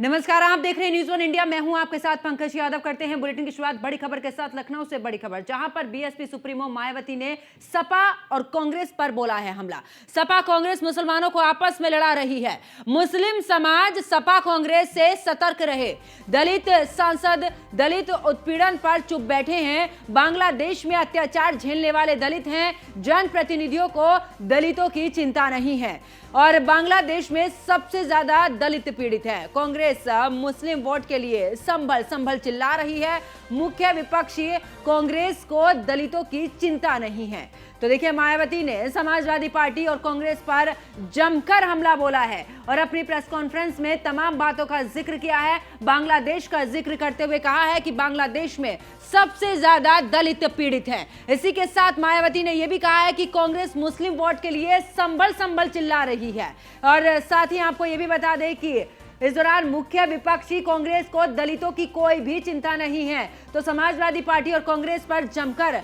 नमस्कार, आप देख रहे हैं न्यूज़ वन इंडिया। मैं हूं आपके साथ पंकज यादव। करते हैं बुलेटिन की शुरुआत बड़ी खबर के साथ। लखनऊ से बड़ी खबर, जहां पर बीएसपी सुप्रीमो मायावती ने सपा और कांग्रेस पर बोला है हमला। सपा कांग्रेस मुसलमानों को आपस में लड़ा रही है। मुस्लिम समाज सपा कांग्रेस से सतर्क रहे। दलित सांसद दलित उत्पीड़न पर चुप बैठे हैं। बांग्लादेश में अत्याचार झेलने वाले दलित हैं। जनप्रतिनिधियों को दलितों की चिंता नहीं है और बांग्लादेश में सबसे ज्यादा दलित पीड़ित है। कांग्रेस मुस्लिम वोट के लिए संभल संभल चिल्ला रही है। मुख्य विपक्षी कांग्रेस को दलितों की चिंता नहीं है। तो देखिए, मायावती ने समाजवादी पार्टी और कांग्रेस पर जमकर हमला बोला है और अपनी प्रेस कॉन्फ्रेंस में तमाम बातों का जिक्र किया है। बांग्लादेश का जिक्र करते हुए कहा है कि बांग्लादेश में सबसे ज्यादा दलित पीड़ित हैं। इसी के साथ मायावती ने यह भी कहा है कि कांग्रेस मुस्लिम वोट के लिए संभल संभल चिल्ला रही है। और साथ ही आपको यह भी बता दें कि इस दौरान मुख्य विपक्षी कांग्रेस को दलितों की कोई भी चिंता नहीं है। तो समाजवादी पार्टी और कांग्रेस पर जमकर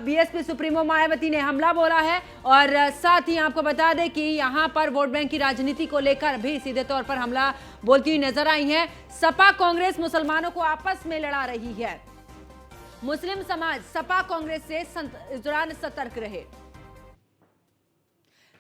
बीएसपी सुप्रीमो मायावती ने हमला बोला है। और साथ ही आपको बता दें कि यहां पर वोट बैंक की राजनीति को लेकर भी सीधे तौर पर हमला बोलती हुई नजर आई है। सपा कांग्रेस मुसलमानों को आपस में लड़ा रही है। मुस्लिम समाज सपा कांग्रेस से इस दौरान सतर्क रहे।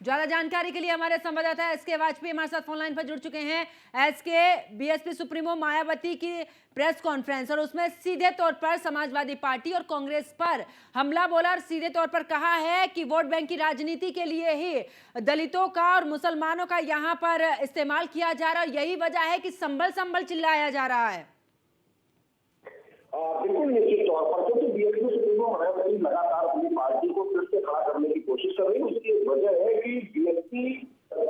ज्यादा जानकारी के लिए हमारे संवाददाता एसके वाजपेयी हमारे साथ फोन लाइन पर जुड़ चुके हैं। एसके, बीएसपी सुप्रीमो मायावती की प्रेस कॉन्फ्रेंस और उसमें सीधे तौर पर समाजवादी पार्टी और कांग्रेस पर हमला बोला और सीधे तौर पर कहा है कि वोट बैंक की राजनीति के लिए ही दलितों का और मुसलमानों का यहां पर इस्तेमाल किया जा रहा है। यही वजह है कि संभल संभल चिल्लाया जा रहा है। बिल्कुल निश्चित तौर पर, क्योंकि बीएसपी सुप्रीमो मायावती लगातार अपनी पार्टी को फिर से खड़ा करने की कोशिश कर रही है। उसकी वजह है कि बीएसपी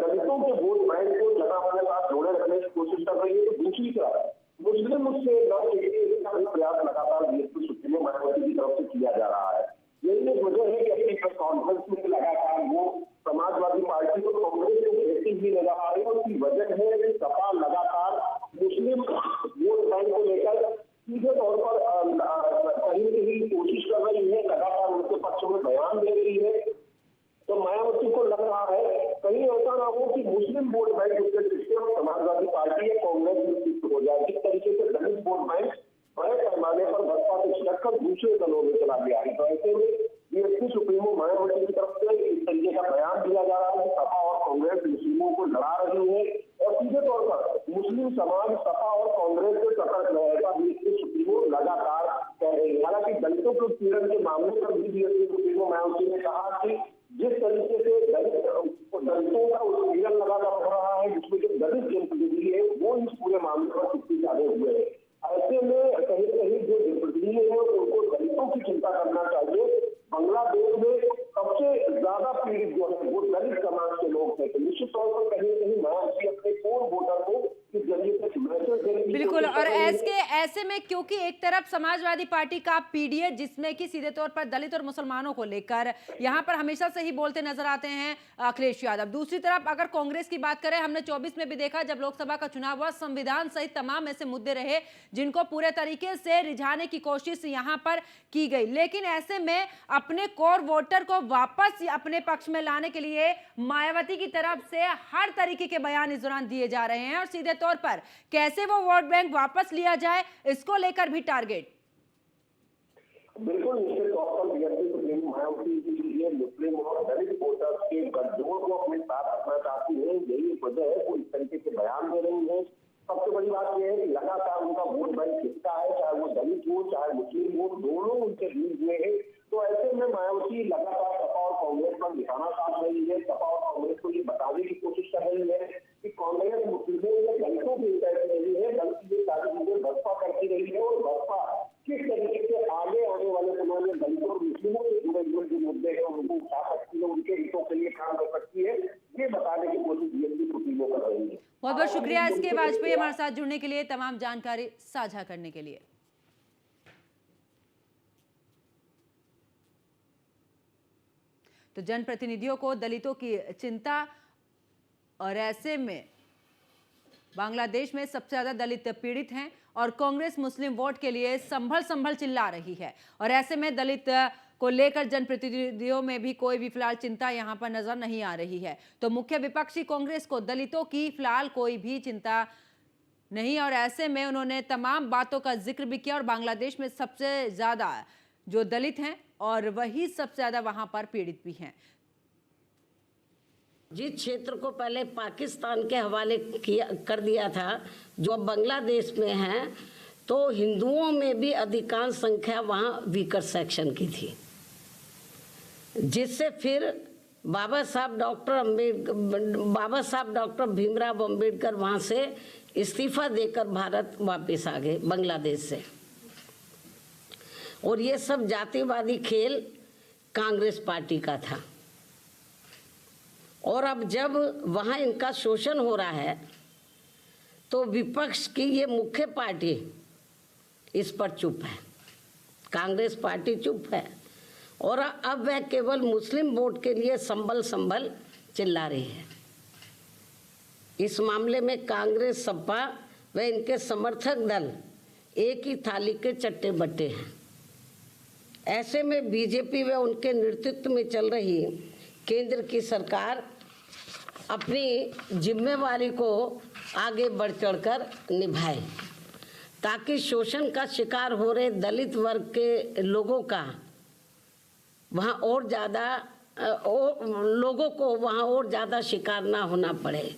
दलितों के वोट बैंक को जनता के साथ जोड़े रखने की कोशिश कर रही है। तो दूसरी तरफ मुस्लिम उससे इसका प्रयास लगातार बीएसपी सुप्रीमो मायावती की तरफ से किया जा रहा है। यही एक वजह है कि अपनी प्रेस कॉन्फ्रेंस में लगातार वो समाजवादी पार्टी को कांग्रेस को घेरती हुई नजर आ रही है। उसकी वजह है कि सपा लगातार मुस्लिम वोट बैंक को लेकर सीधे तौर पर कहीं न कहीं कोशिश कर रही है, लगातार उनके पक्ष में बयान दे रही है। तो मायावती को लग रहा है कहीं ऐसा ना हो कि मुस्लिम वोट बैंक उसके सिस्टम समाजवादी पार्टी या कांग्रेस में शिफ्ट हो जाए। जिस तरीके से दलित वोट बैंक बड़े पैमाने पर बसपा से छिटकर दूसरे दलों में चला गया है। तो ऐसे में बीएसपी सुप्रीमो मायावती की तरफ से इस तरीके का बयान दिया जा रहा है कि सपा और कांग्रेस मुस्लिमों को लड़ा रही है और सीधे तौर पर मुस्लिम समाज सपा और कांग्रेस से सतर्क रहेगा। बीएसपी सुप्रीमो लगातार कह रही है। हालांकि दलितों के उत्पीड़न के मामले पर भी बीएसपी सुप्रीमो मायावती ने कहा कि जिस तरीके से दलितों का उत्पीड़न लगातार हो रहा है, जिसमें जो दलित जनप्रतिनिधि है वो इस पूरे मामले पर चुप्पी साधे हुए है। ऐसे में कहीं कहीं जो जनप्रतिनिधि है उनको दलितों की चिंता करना चाहिए। बांग्लादेश में सबसे ज्यादा पीड़ित जो है वो दलित समाज के लोग थे। तो निश्चित तौर पर कहीं कहीं मायावती अपने कोर वोटर को इस जरिए से मैसेज देने की बिल्कुल। और ऐसे में क्योंकि एक तरफ समाजवादी पार्टी का पीडीए जिसमें कि सीधे तौर पर दलित और मुसलमानों को लेकर यहां पर हमेशा से ही बोलते नजर आते हैं अखिलेश यादव। दूसरी तरफ अगर कांग्रेस की बात करें, हमने 24 में भी देखा जब लोकसभा का चुनाव हुआ, संविधान सहित तमाम ऐसे मुद्दे रहे जिनको पूरे तरीके से रिझाने की कोशिश यहां पर की गई। लेकिन ऐसे में अपने कोर वोटर को वापस अपने पक्ष में लाने के लिए मायावती की तरफ से हर तरीके के बयान इस दौरान दिए जा रहे हैं और सीधे तौर पर कैसे वो वोट बैंक वापस लिया जाए इसको लेकर भी टारगेट। बिल्कुल निश्चित तौर पर बीएसपी सुप्रीमो मायावती के लिए मुस्लिम और दलित वोटर्स के गठजोड़ को अपने साथ रखना चाहती है। यही वजह है वो इस तरीके से बयान दे रही है। सबसे बड़ी बात यह है कि लगातार उनका वोट बैंक किसका है, चाहे वो दलित हो चाहे मुस्लिम हो, दोनों उनके बीच हुए हैं। तो ऐसे में मायावती लगातार सपा और कांग्रेस पर निशाना साध रही है। सपा और कांग्रेस को ये बताने की कोशिश कर रही है कि कांग्रेस मुस्लिमों या दलितों की इंटरेस्ट नहीं है, बल्कि ये सारी चीजें बसपा करती रही है। और बसपा किस तरीके से आगे आने वाले समय में दलितों और मुस्लिमों से जुड़े हुए जो मुद्दे हैं उनको उठा सकती है, उनके हितों के लिए काम कर सकती है, ये बताने की कोशिश बीएसपी सुप्रीमो कर रही है। बहुत बहुत शुक्रिया एसके वाजपेयी हमारे साथ जुड़ने के लिए, तमाम जानकारी साझा करने के लिए। तो जनप्रतिनिधियों को दलितों की चिंता और ऐसे में बांग्लादेश में सबसे ज्यादा दलित पीड़ित हैं और कांग्रेस मुस्लिम वोट के लिए संभल संभल चिल्ला रही है और ऐसे में दलित को लेकर जनप्रतिनिधियों में भी कोई भी फिलहाल चिंता यहां पर नजर नहीं आ रही है। तो मुख्य विपक्षी कांग्रेस को दलितों की फिलहाल कोई भी चिंता नहीं, और ऐसे में उन्होंने तमाम बातों का जिक्र भी किया और बांग्लादेश में सबसे ज्यादा जो दलित हैं और वही सबसे ज्यादा वहां पर पीड़ित भी हैं। जिस क्षेत्र को पहले पाकिस्तान के हवाले कर दिया था, जो अब बांग्लादेश में है, तो हिंदुओं में भी अधिकांश संख्या वहाँ वीकर सेक्शन की थी, जिससे फिर बाबा साहब डॉक्टर भीमराव अंबेडकर वहाँ से इस्तीफा देकर भारत वापस आ गए बांग्लादेश से। और ये सब जातिवादी खेल कांग्रेस पार्टी का था। और अब जब वहाँ इनका शोषण हो रहा है तो विपक्ष की ये मुख्य पार्टी इस पर चुप है, कांग्रेस पार्टी चुप है। और अब वह केवल मुस्लिम वोट के लिए संभल चिल्ला रही है। इस मामले में कांग्रेस, सपा व इनके समर्थक दल एक ही थाली के चट्टे बट्टे हैं। ऐसे में बीजेपी व उनके नेतृत्व में चल रही केंद्र की सरकार अपनी जिम्मेवारी को आगे बढ़ चढ़कर निभाए, ताकि शोषण का शिकार हो रहे दलित वर्ग के लोगों का वहाँ और ज़्यादा लोगों को वहाँ और ज़्यादा शिकार ना होना पड़े।